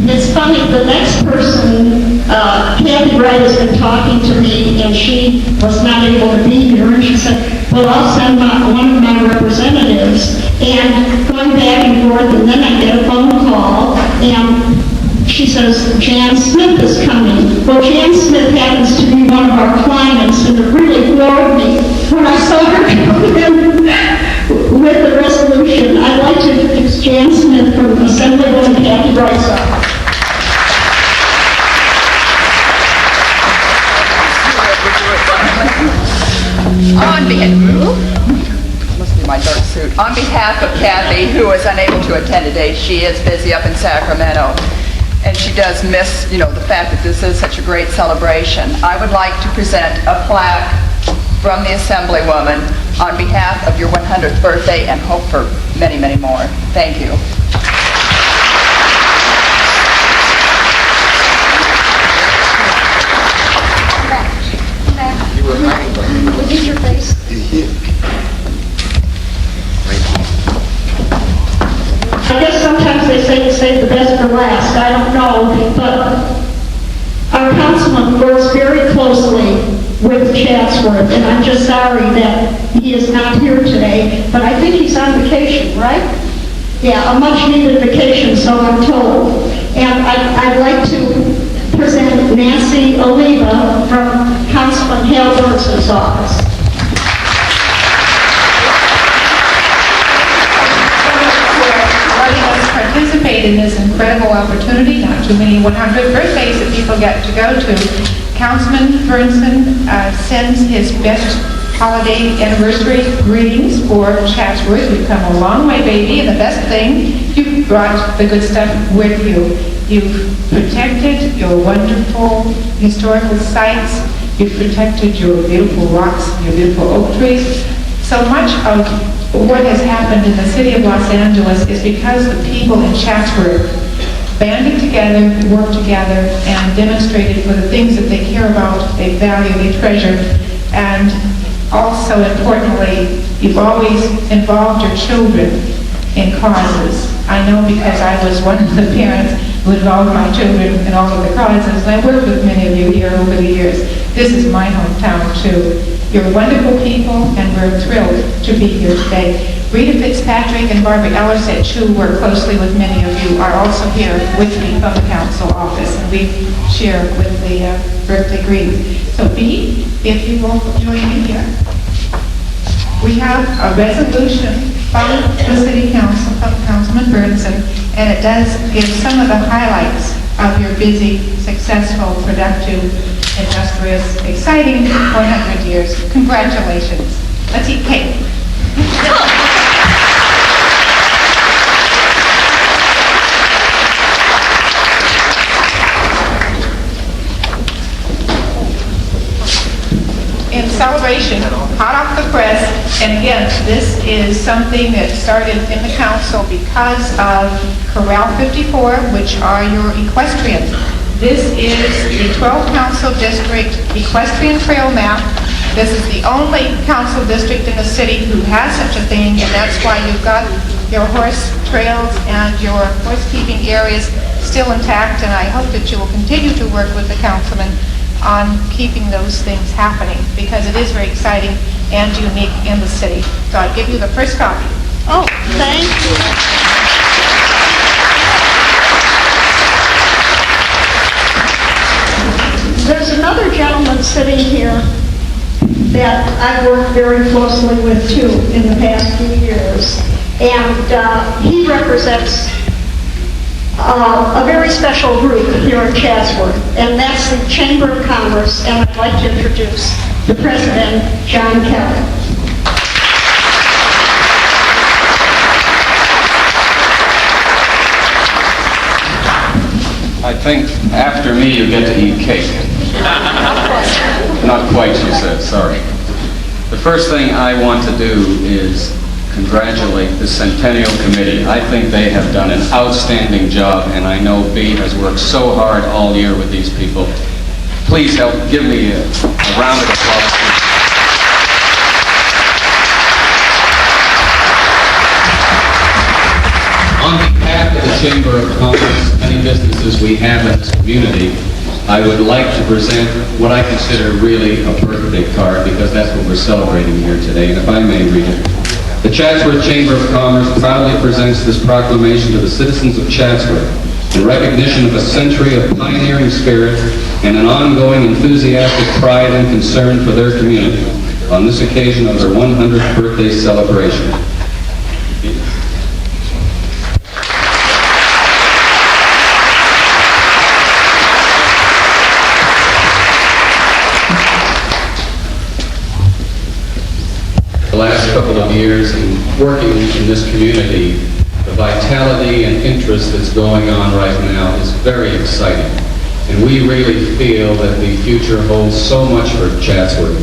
It's funny, the next person, Kathy Wright has been talking to me, and she was not able to be here, and she said, well, I'll send one of my representatives, and going back and forth, and then I get a phone call, and she says, Jan Smith is coming. Well, Jan Smith happens to be one of our clients, and it really floored me when I saw her come in with the resolution. I'd like to introduce Jan Smith from Assemblywoman Kathy Wright's office. On behalf, must be my dark suit. On behalf of Kathy, who was unable to attend today, she is busy up in Sacramento, and she does miss, the fact that this is such a great celebration. I would like to present a plaque from the Assemblywoman on behalf of your 100th birthday and hope for many, many more. Thank you. We'll get your face. I guess sometimes they say to save the best for last. I don't know, but our councilman works very closely with Chatsworth, and I'm just sorry that he is not here today, but I think he's on vacation, right? Yeah, a much-needed vacation, so I'm told. And I'd like to present Nancy Oliva from Councilman Hale Burns's office. Letting us participate in this incredible opportunity. Not too many 100 birthdays that people get to go to. Councilman Burnson sends his best holiday anniversary greetings for Chatsworth. You've come a long way, baby, and the best thing, you've brought the good stuff with you. You've protected your wonderful historical sites. You've protected your beautiful rocks, your beautiful oak trees. So much of what has happened in the city of Los Angeles is because the people in Chatsworth banded together, worked together, and demonstrated for the things that they care about, they value, they treasure. And also, importantly, you've always involved your children in causes. I know because I was one of the parents who involved my children in all of the causes, and I worked with many of you here over the years. This is my hometown, too. You're wonderful people, and we're thrilled to be here today. Rita Fitzpatrick and Barbara Ellerset, who work closely with many of you, are also here with me from the council office, and we share with the birthday greetings. So, Bea, if you will join me here. We have a resolution from the City Council, from Councilman Burnson, and it does give some of the highlights of your busy, successful, productive, industrious, exciting 100 years. Congratulations. Let's eat cake. In celebration, hot off the press, and again, this is something that started in the council because of Corral 54, which are your equestrians. This is the 12 council district equestrian trail map. This is the only council district in the city who has such a thing, and that's why you've got your horse trails and your horse keeping areas still intact, and I hope that you will continue to work with the councilman on keeping those things happening, because it is very exciting and unique in the city. So I'll give you the first copy. Oh, thank you. There's another gentleman sitting here that I've worked very closely with too in the past few years, and he represents a very special group here in Chatsworth, and that's the Chamber of Commerce, and I'd like to introduce the president, John Kelly. I think after me you get to eat cake. Not quite, she said, sorry. The first thing I want to do is congratulate the Centennial Committee. I think they have done an outstanding job, and I know Bea has worked so hard all year with these people. Please help give me a round of applause. On behalf of the Chamber of Commerce, many businesses we have in this community, I would like to present what I consider really a birthday card, because that's what we're celebrating here today, and if I may read it. The Chatsworth Chamber of Commerce proudly presents this proclamation to the citizens of Chatsworth in recognition of a century of pioneering spirit and an ongoing enthusiastic pride and concern for their community on this occasion of their 100th birthday celebration. the last couple of years in working in this community, the vitality and interest that's going on right now is very exciting. And we really feel that the future holds so much for Chatsworth.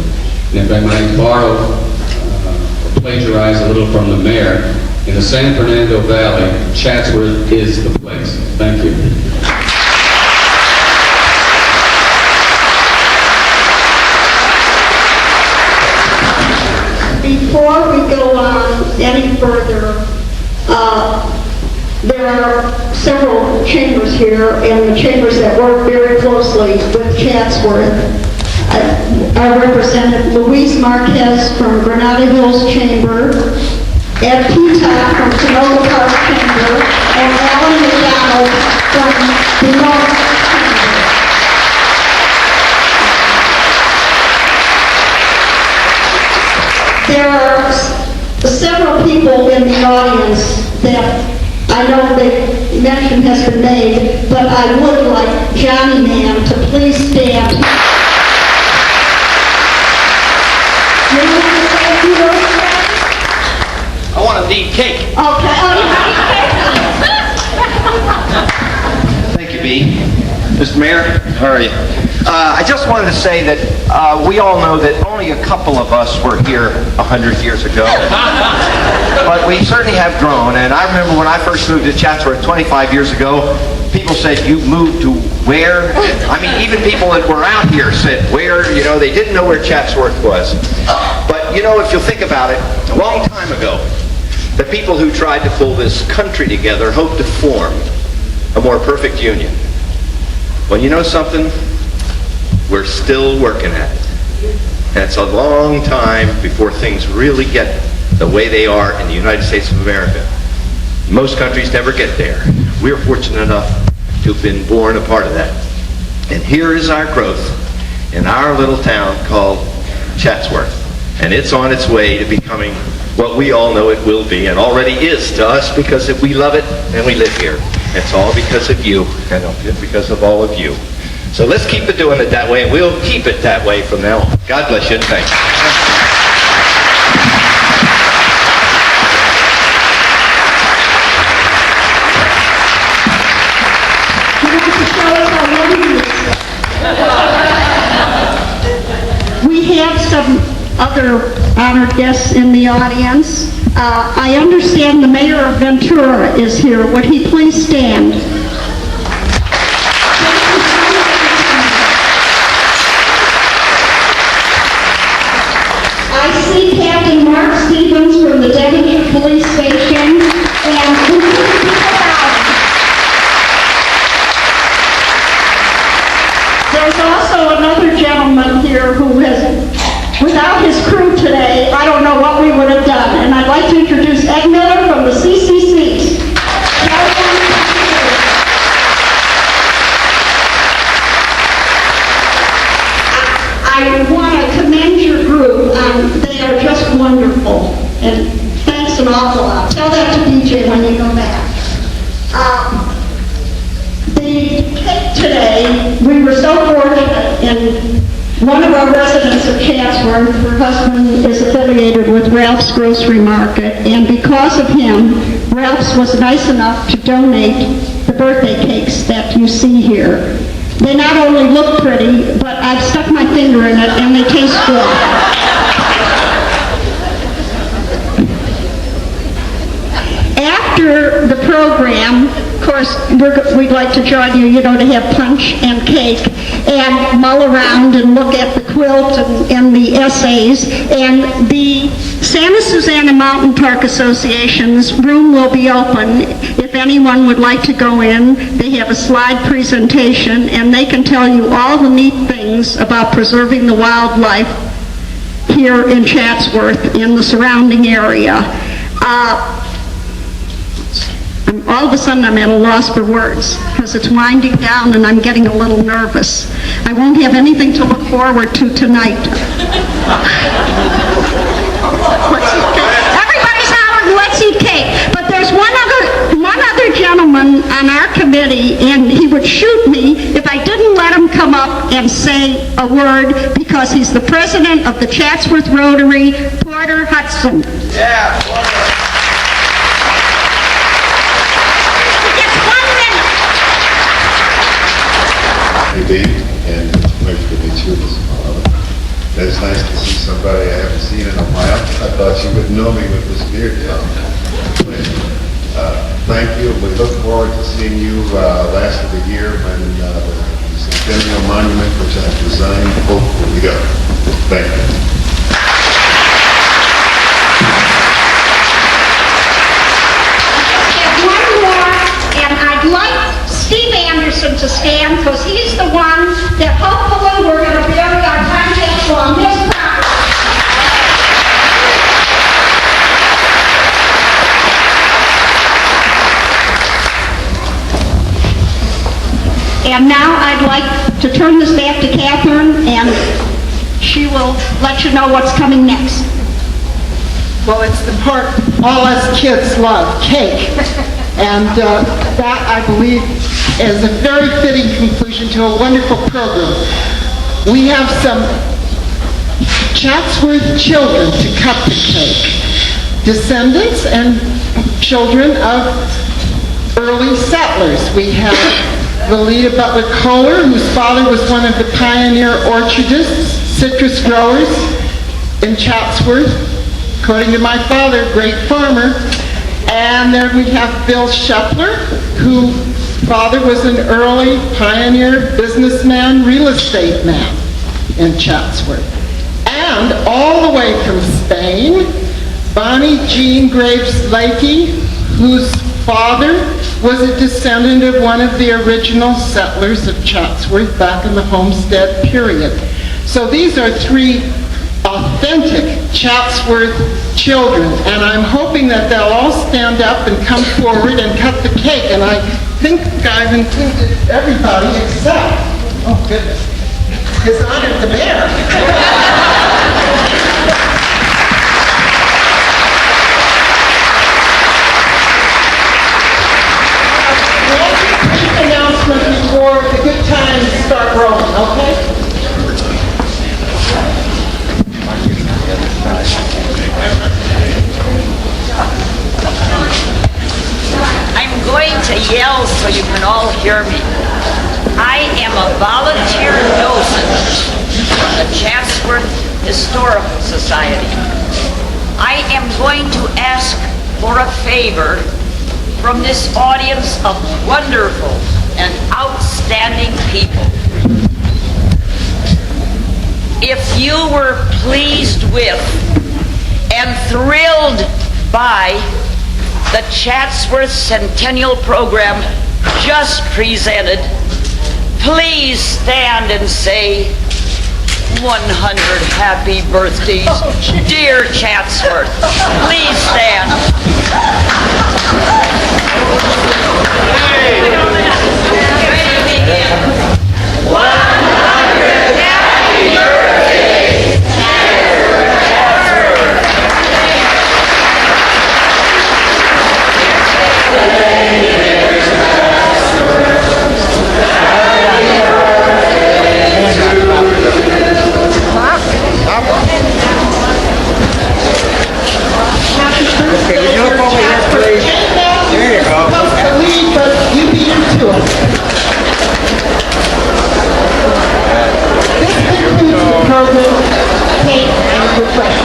And if I might borrow or plagiarize a little from the mayor, in the San Fernando Valley, Chatsworth is the place. Thank you. Before we go on any further, there are several chambers here, and the chambers that work very closely with Chatsworth are represented Louise Marquez from Granada Hills Chamber, Ed Peacock from Sonoma Park Chamber, and Alan McDonald from the North Chamber. There are several people in the audience that I know the mention has been made, but I would like Johnny Man to please stand. You want to say a few words, Johnny? I want to eat cake. Okay. Thank you, B. Mr. Mayor, how are you? I just wanted to say that we all know that only a couple of us were here 100 years ago. But we certainly have grown. And I remember when I first moved to Chatsworth 25 years ago, people said, "You moved to where?" I mean, even people that were out here said, "Where?" You know, they didn't know where Chatsworth was. But, you know, if you'll think about it, a long time ago, the people who tried to pull this country together hoped to form a more perfect union. Well, you know something? We're still working at it. And it's a long time before things really get the way they are in the United States of America. Most countries never get there. We're fortunate enough to have been born a part of that. And here is our growth in our little town called Chatsworth. And it's on its way to becoming what we all know it will be, and already is to us, because if we love it and we live here. It's all because of you, and because of all of you. So let's keep it doing it that way, and we'll keep it that way from now on. God bless you, and thanks. We have some other honored guests in the audience. I understand the mayor of Ventura is here. Would he please stand? I see Captain Mark Stevens from the Devonshire Police Station, and there's also another gentleman here who has, without his crew today, I don't know what we would have done. And I'd like to introduce Ed Miller from the CCCs. I want to commend your group. They are just wonderful. And thanks an awful lot. Tell that to BJ when you go back. The cake today, we were so fortunate in one of our residents of Chatsworth, her husband is affiliated with Ralph's Grocery Market, and because of him, Ralph's was nice enough to donate the birthday cakes that you see here. They not only look pretty, but I've stuck my finger in it and they taste good. After the program, of course, we'd like to join you, to have punch and cake and mull around and look at the quilt and the essays. And the Santa Susana Mountain Park Association's room will be open if anyone would like to go in. They have a slide presentation, and they can tell you all the neat things about preserving the wildlife here in Chatsworth in the surrounding area. All of a sudden I'm at a loss for words because it's winding down and I'm getting a little nervous. I won't have anything to look forward to tonight. Everybody's hollering, let's eat cake. But there's one other gentleman on our committee, and he would shoot me if I didn't let him come up and say a word because he's the president of the Chatsworth Rotary, Porter Hudson. Yeah. Hey, Dave, and nice to meet you. It's nice to see somebody I haven't seen in a while. I thought you would know me with this beard. Thank you. We look forward to seeing you last of the year when the Centennial Monument, which I've designed, hopefully go. Thank you. One more, and I'd like Steve Anderson to stand because he's the one that hopefully we're going to bury our time capsule on his property. And now I'd like to turn this back to Catherine, and she will let you know what's coming next. Well, it's the part all us kids love, cake. And that, I believe, is a very fitting conclusion to a wonderful program. We have some Chatsworth children to cut the cake. Descendants and children of early settlers. We have Valita Butler Kohler, whose father was one of the pioneer orchardists, citrus growers in Chatsworth. According to my father, great farmer. And then we have Bill Shepler, whose father was an early pioneer businessman, real estate man in Chatsworth. And all the way from Spain, Bonnie Jean Graves Lakey, whose father was a descendant of one of the original settlers of Chatsworth back in the Homestead period. So these are three authentic Chatsworth children, and I'm hoping that they'll all stand up and come forward and cut the cake, and I think I've included everybody except, oh goodness, His Honor the Mayor. Announcement before the good times start rolling, okay? I'm going to yell so you can all hear me. I am a volunteer docent from the Chatsworth Historical Society. I am going to ask for a favor from this audience of wonderful and outstanding people. If you were pleased with and thrilled by the Chatsworth Centennial program just presented, please stand and say 100 happy birthdays, dear Chatsworth. Please stand. 100 happy birthdays, dear Chatsworth. Okay, would you look over here, please? There you go. Leave, but you beat him to it. This concludes the program. Cake and refreshments.